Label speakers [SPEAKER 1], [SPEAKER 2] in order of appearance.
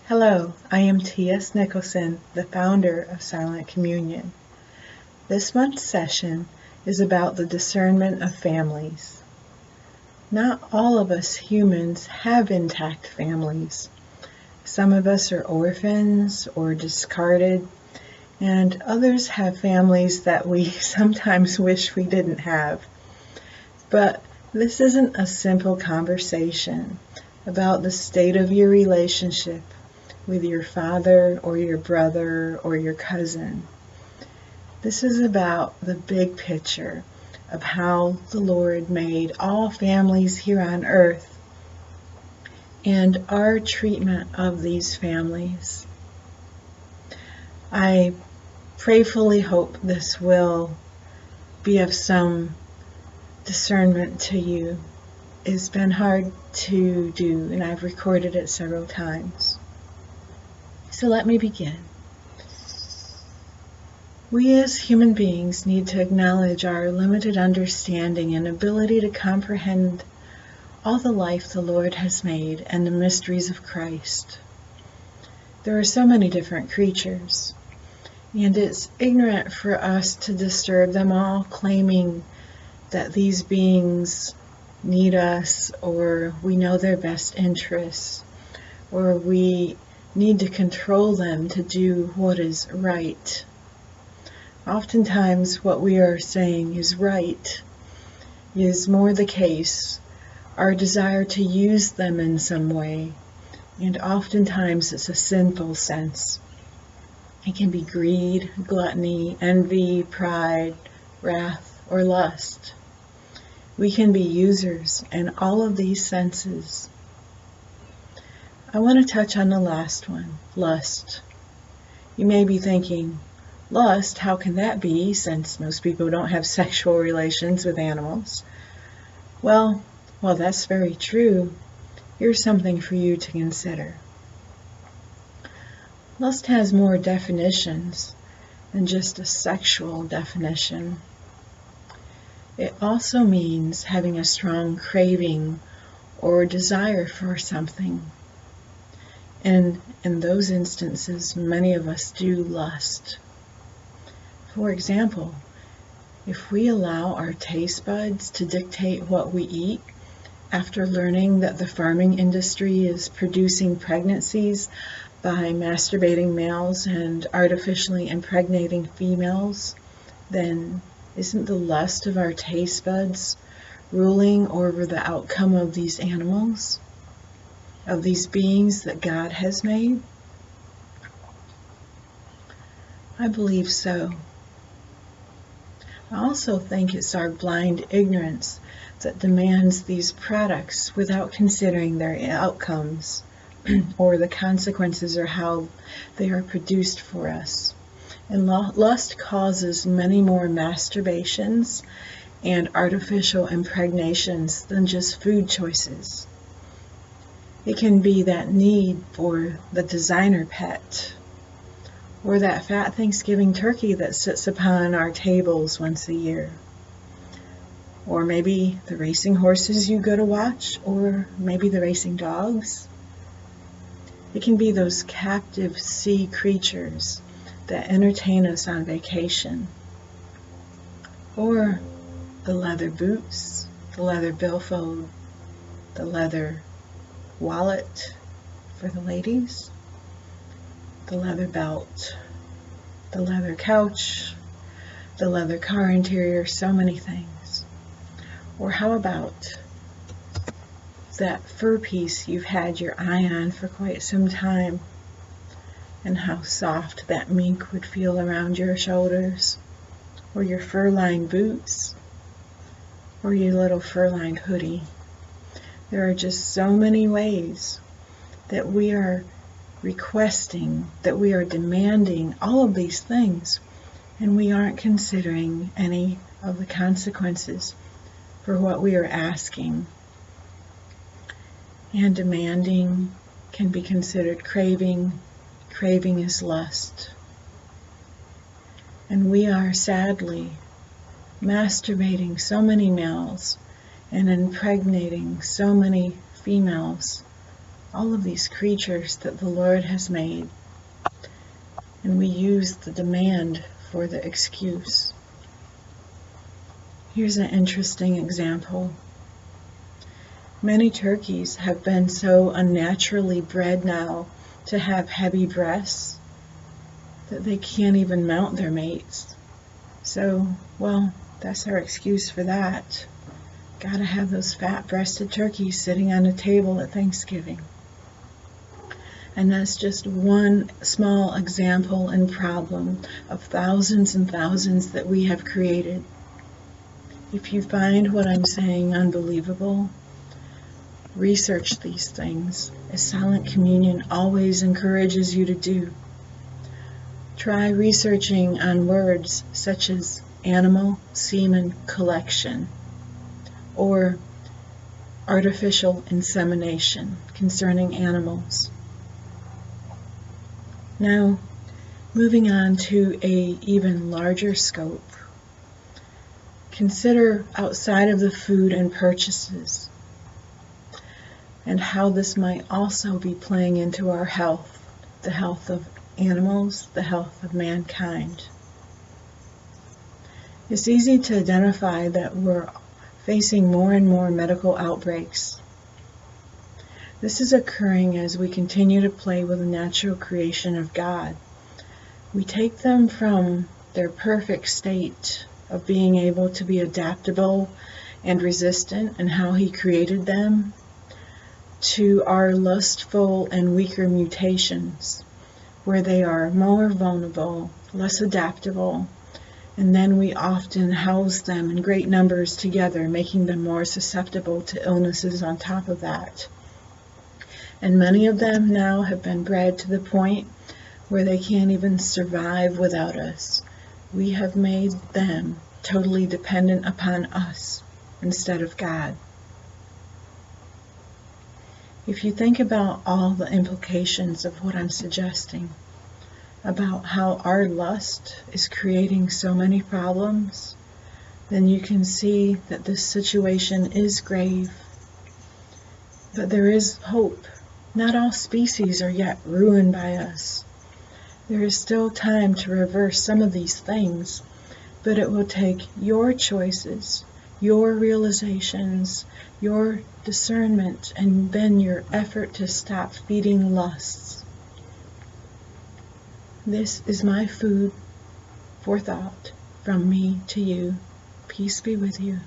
[SPEAKER 1] Hello, I am T.S. Nicholson, the founder of Silent Communion. This month's session is about the discernment of families. Not all of us humans have intact families. Some of us are orphans or discarded, and others have families that we sometimes wish we didn't have. But this isn't a simple conversation about the state of your relationship with your father or your brother or your cousin. This is about the big picture of how the Lord made all families here on earth and our treatment of these families. I prayerfully hope this will be of some discernment to you. It's been hard to do, and I've recorded it several times. So let me begin. We as human beings need to acknowledge our limited understanding and ability to comprehend all the life the Lord has made and the mysteries of Christ. There are so many different creatures, and it's ignorant for us to disturb them all, claiming that these beings need us, or we know their best interests, or we need to control them to do what is right. Oftentimes what we are saying is right is more the case our desire to use them in some way, and oftentimes it's a sinful sense. It can be greed, gluttony, envy, pride, wrath, or lust. We can be users in all of these senses. I want to touch on the last one, lust. You may be thinking, lust, how can that be, since most people don't have sexual relations with animals? Well, while that's very true, here's something for you to consider. Lust has more definitions than just a sexual definition. It also means having a strong craving or desire for something. And in those instances, many of us do lust. For example, if we allow our taste buds to dictate what we eat, after learning that the farming industry is producing pregnancies by masturbating males and artificially impregnating females, then isn't the lust of our taste buds ruling over the outcome of these animals? Of these beings that God has made? I believe so. I also think it's our blind ignorance that demands these products without considering their outcomes or the consequences or how they are produced for us. And lust causes many more masturbations and artificial impregnations than just food choices. It can be that need for the designer pet, or that fat Thanksgiving turkey that sits upon our tables once a year, or maybe the racing horses you go to watch, or maybe the racing dogs. It can be those captive sea creatures that entertain us on vacation, or the leather boots, the leather billfold, the leather wallet for the ladies, the leather belt, the leather couch, the leather car interior, so many things. Or how about that fur piece you've had your eye on for quite some time, and how soft that mink would feel around your shoulders, or your fur-lined boots, or your little fur-lined hoodie. There are just so many ways that we are requesting, that we are demanding all of these things, and we aren't considering any of the consequences for what we are asking. And demanding can be considered craving. Craving is lust. And we are sadly masturbating so many males and impregnating so many females all of these creatures that the Lord has made, and we use the demand for the excuse. Here's an interesting example. Many turkeys have been so unnaturally bred now to have heavy breasts that they can't even mount their mates. So, well, that's our excuse for that. Gotta have those fat-breasted turkeys sitting on a table at Thanksgiving. And that's just one small example and problem of thousands and thousands that we have created. If you find what I'm saying unbelievable, research these things, as Silent Communion always encourages you to do. Try researching on words such as animal semen collection or artificial insemination concerning animals. Now, moving on to an even larger scope, consider outside of the food and purchases and how this might also be playing into our health, the health of animals, the health of mankind. It's easy to identify that we're facing more and more medical outbreaks. This is occurring as we continue to play with the natural creation of God. We take them from their perfect state of being able to be adaptable and resistant in how He created them to our lustful and weaker mutations, where they are more vulnerable, less adaptable, and then we often house them in great numbers together, making them more susceptible to illnesses on top of that. And many of them now have been bred to the point where they can't even survive without us. We have made them totally dependent upon us instead of God. If you think about all the implications of what I'm suggesting, about how our lust is creating so many problems, then you can see that this situation is grave. But there is hope. Not all species are yet ruined by us. There is still time to reverse some of these things, but it will take your choices, your realizations, your discernment, and then your effort to stop feeding lusts. This is my food for thought from me to you. Peace be with you.